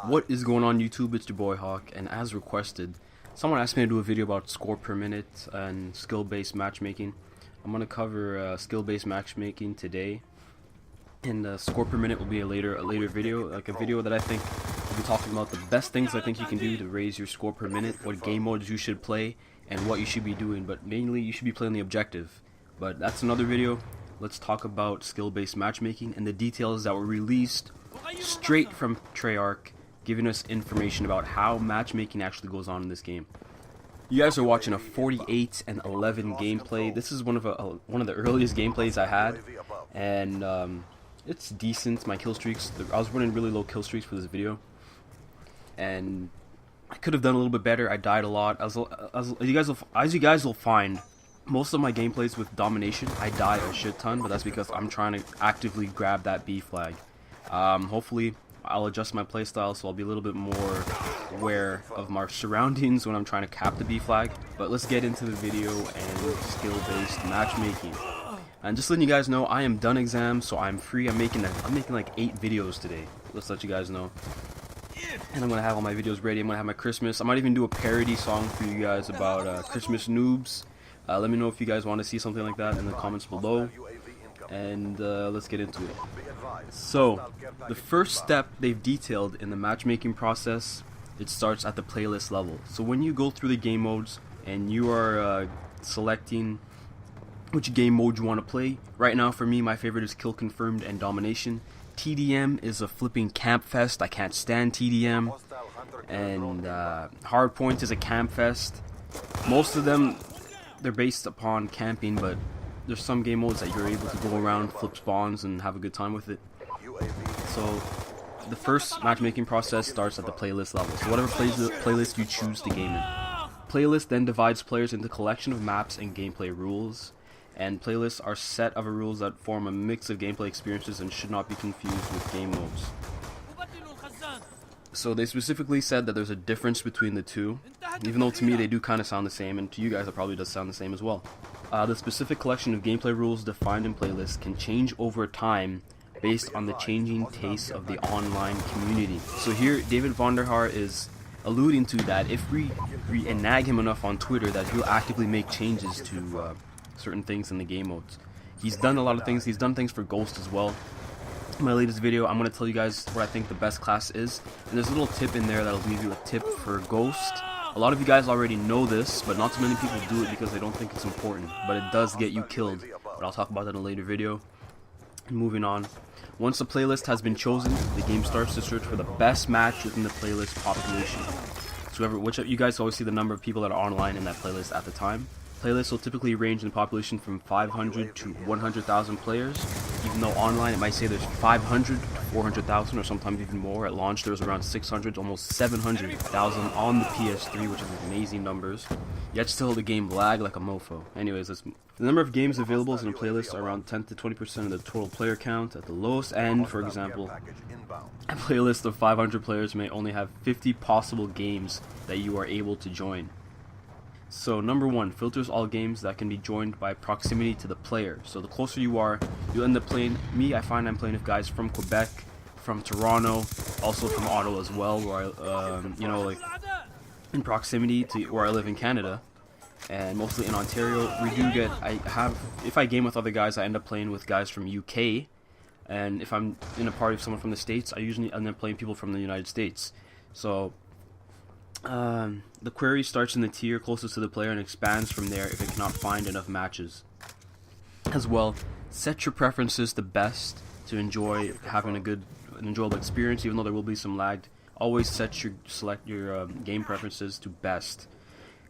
What is going on YouTube? It's your boy Hawk, and as requested, someone asked me to do a video about score per minute and skill-based matchmaking. I'm going to cover skill-based matchmaking today, and score per minute will be a later video, like a video that I think will be talking about the best things I think you can do to raise your score per minute, what game modes you should play, and what you should be doing, but mainly you should be playing the objective. But that's another video. Let's talk about skill-based matchmaking and the details that were released straight from Treyarch, giving us information about how matchmaking actually goes on in this game. You guys are watching a 48 and 11 gameplay. This is one of the earliest gameplays I had, and it's decent. My kill streaks, I was running really low kill streaks for this video, and I could have done a little bit better. I died a lot. As you guys will find, most of my gameplays with domination, I die a shit ton, but that's because I'm trying to actively grab that B flag. Hopefully I'll adjust my playstyle so I'll be a little bit more aware of my surroundings when I'm trying to cap the B flag. But let's get into the video and skill-based matchmaking. And just letting you guys know, I am done exams, so I'm free. I'm making like 8 videos today. Let's let you guys know. And I'm gonna have all my videos ready. I'm gonna have my Christmas. I might even do a parody song for you guys about Christmas noobs. Let me know if you guys want to see something like that in the comments below. And let's get into it. So, the first step they've detailed in the matchmaking process, it starts at the playlist level. So when you go through the game modes and you are selecting which game mode you want to play, right now for me my favorite is Kill Confirmed and Domination. TDM is a flipping camp fest. I can't stand TDM. And Hardpoint is a camp fest. Most of them, they're based upon camping, but there's some game modes that you're able to go around, flip spawns, and have a good time with it. So the first matchmaking process starts at the playlist level. So whatever playlist you choose to game in. Playlist then divides players into a collection of maps and gameplay rules. And playlists are set of rules that form a mix of gameplay experiences and should not be confused with game modes. So they specifically said that there's a difference between the two, even though to me they do kind of sound the same, and to you guys it probably does sound the same as well. The specific collection of gameplay rules defined in playlists can change over time based on the changing tastes of the online community. So here David Vonderhaar is alluding to that if we nag him enough on Twitter that he'll actively make changes to certain things in the game modes. He's done a lot of things. He's done things for Ghost as well. In my latest video, I'm going to tell you guys what I think the best class is, and there's a little tip in there that'll give you a tip for Ghost. A lot of you guys already know this, but not too many people do it because they don't think it's important, but it does get you killed. But I'll talk about that in a later video. And moving on, once the playlist has been chosen, the game starts to search for the best match within the playlist population. So whichever you guys always see the number of people that are online in that playlist at the time. Playlists will typically range in population from 500 to 100,000 players, even though online it might say there's 500 to 400,000 or sometimes even more. At launch there was around 600 almost 700,000 on the PS3, which is amazing numbers, yet still the game lagged like a mofo. Anyways, the number of games available in a playlist are around 10 to 20% of the total player count. At the lowest end, for example, a playlist of 500 players may only have 50 possible games that you are able to join. So number 1, filters all games that can be joined by proximity to the player. So the closer you are, you'll end up playing. Me, I find I'm playing with guys from Quebec, from Toronto, also from Ottawa as well, where I, like in proximity to where I live in Canada, and mostly in Ontario. We do get, if I game with other guys, I end up playing with guys from UK, and if I'm in a party with someone from the States, I usually end up playing people from the United States. So the query starts in the tier closest to the player and expands from there if it cannot find enough matches. As well, set your preferences to best to enjoy having a good, enjoyable experience, even though there will be some lag. Always select your game preferences to best.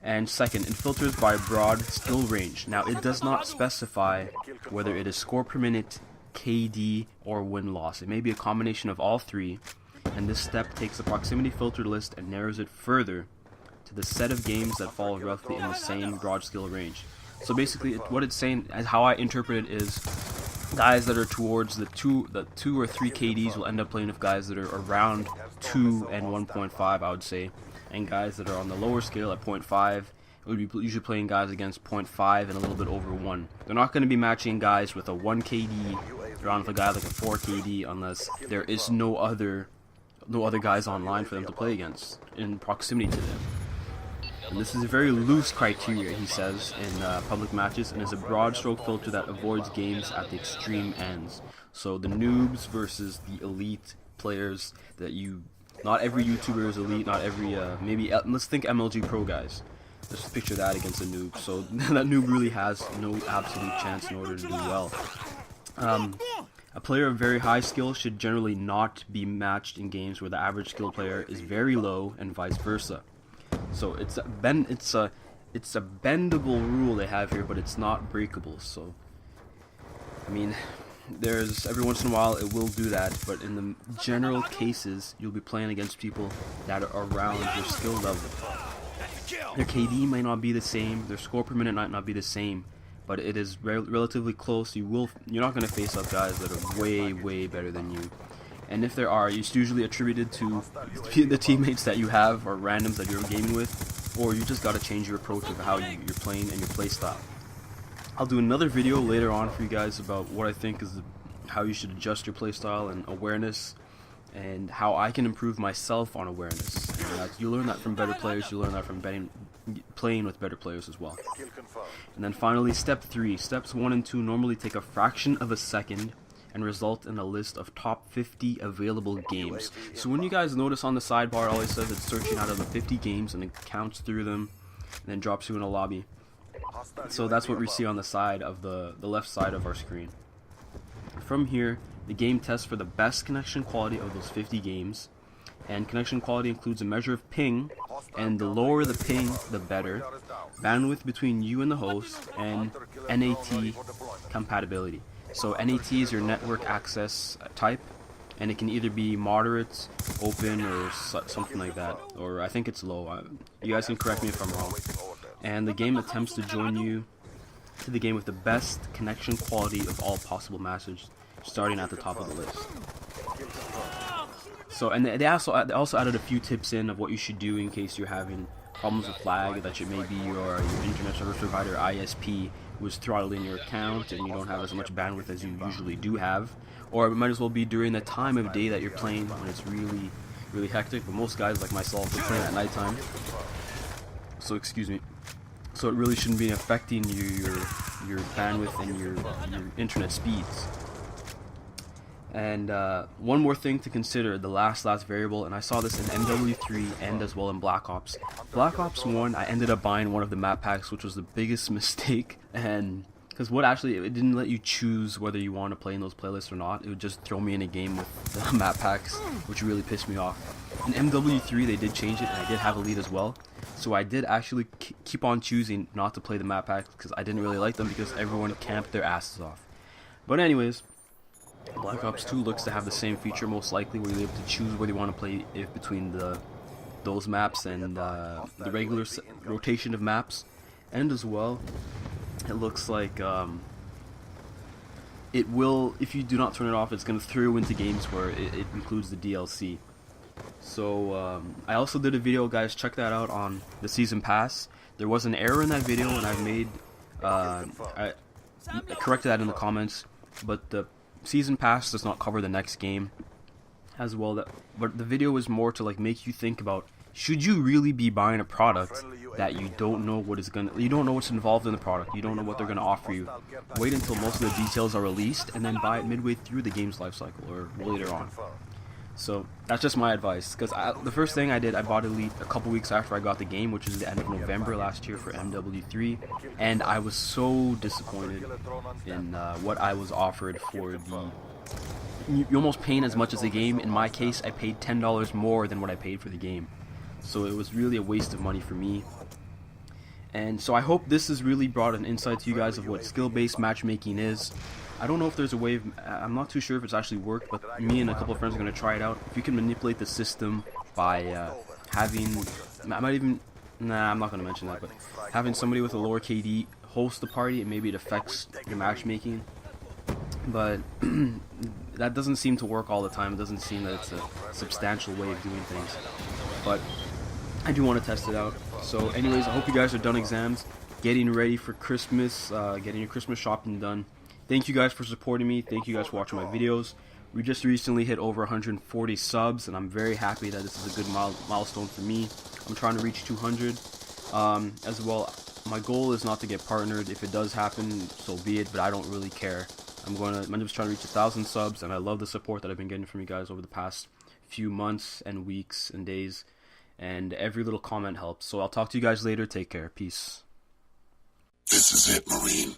And second, it filters by broad skill range. Now, it does not specify whether it is score per minute, KD, or win-loss. It may be a combination of all three. And this step takes the proximity filtered list and narrows it further to the set of games that fall roughly in the same broad skill range. So basically, what it's saying, as how I interpret it, is guys that are towards the 2 or 3 KDs will end up playing with guys that are around 2 and 1.5, I would say, and guys that are on the lower scale at 0.5 would be usually playing guys against 0.5 and a little bit over 1. They're not going to be matching guys with a 1 KD around with a guy like a 4 KD unless there is no other no other guys online for them to play against in proximity to them. And this is a very loose criteria, he says, in public matches, and is a broad stroke filter that avoids games at the extreme ends. So the noobs versus the elite players that not every YouTuber is elite, not every, let's think MLG Pro guys. Let's picture that against a noob. So that noob really has no absolute chance in order to do well. A player of very high skill should generally not be matched in games where the average skill player is very low, and vice versa. So it's a bendable rule they have here, but it's not breakable. So I mean, every once in a while it will do that, but in the general cases you'll be playing against people that are around your skill level. Their KD might not be the same, their score per minute might not be the same, but it is relatively close. You're not going to face up guys that are way better than you. And if there are, it's usually attributed to the teammates that you have or randoms that you're gaming with, or you just got to change your approach of how you're playing and your play style. I'll do another video later on for you guys about what I think is how you should adjust your play style and awareness, and how I can improve myself on awareness. And you learn that from better players, you learn that from playing with better players as well. And then finally, step 3. Steps 1 and 2 normally take a fraction of a second and result in a list of top 50 available games. So when you guys notice on the sidebar, always says it's searching out of the 50 games and it counts through them and then drops you in a lobby. So that's what we see on the side of the left side of our screen. From here, the game tests for the best connection quality of those 50 games, and connection quality includes a measure of ping, and the lower the ping, the better, bandwidth between you and the host, and NAT compatibility. So NAT is your network access type, and it can either be moderate, open, or something like that, or I think it's low. You guys can correct me if I'm wrong. And the game attempts to join you to the game with the best connection quality of all possible matches, starting at the top of the list. So, and they also added a few tips in of what you should do in case you're having problems with lag, that maybe your internet service provider ISP was throttling your account and you don't have as much bandwidth as you usually do have, or it might as well be during the time of day that you're playing when it's really hectic. But most guys like myself are playing at nighttime, so excuse me. So it really shouldn't be affecting your bandwidth and your internet speeds. And one more thing to consider, the last variable, and I saw this in MW3 and as well in Black Ops. Black Ops 1, I ended up buying one of the map packs, which was the biggest mistake, and because it didn't let you choose whether you want to play in those playlists or not. It would just throw me in a game with the map packs, which really pissed me off. In MW3 they did change it, and I did have a lead as well, so I did actually keep on choosing not to play the map packs because I didn't really like them, because everyone camped their asses off. But anyways, Black Ops 2 looks to have the same feature most likely, where you're able to choose whether you want to play between those maps and the regular rotation of maps. And as well, it looks like it will, if you do not turn it off, it's going to throw you into games where it includes the DLC. So I also did a video, guys, check that out, on the season pass. There was an error in that video, and I've made I corrected that in the comments, but the season pass does not cover the next game as well. But the video was more to like make you think about, should you really be buying a product that you don't know you don't know what's involved in the product, you don't know what they're gonna offer you. Wait until most of the details are released and then buy it midway through the game's life cycle or later on. So that's just my advice, because the first thing I did, I bought Elite a couple weeks after I got the game, which is the end of November last year for MW3, and I was so disappointed in what I was offered for the... You're almost paying as much as the game. In my case, I paid $10 more than what I paid for the game, so it was really a waste of money for me. And so I hope this has really brought an insight to you guys of what skill-based matchmaking is. I don't know if there's a way I'm not too sure if it's actually worked, but me and a couple of friends are going to try it out. If you can manipulate the system by having, I'm not going to mention that, but having somebody with a lower KD host the party, and maybe it affects your matchmaking. But that doesn't seem to work all the time. It doesn't seem that it's a substantial way of doing things. But I do want to test it out. So anyways, I hope you guys are done exams, getting ready for Christmas, getting your Christmas shopping done. Thank you guys for supporting me. Thank you guys for watching my videos. We just recently hit over 140 subs, and I'm very happy that this is a good milestone for me. I'm trying to reach 200 as well. My goal is not to get partnered. If it does happen, so be it, but I don't really care. I'm just trying to reach 1,000 subs, and I love the support that I've been getting from you guys over the past few months and weeks and days, and every little comment helps. So I'll talk to you guys later. Take care. Peace. This is it, Marine.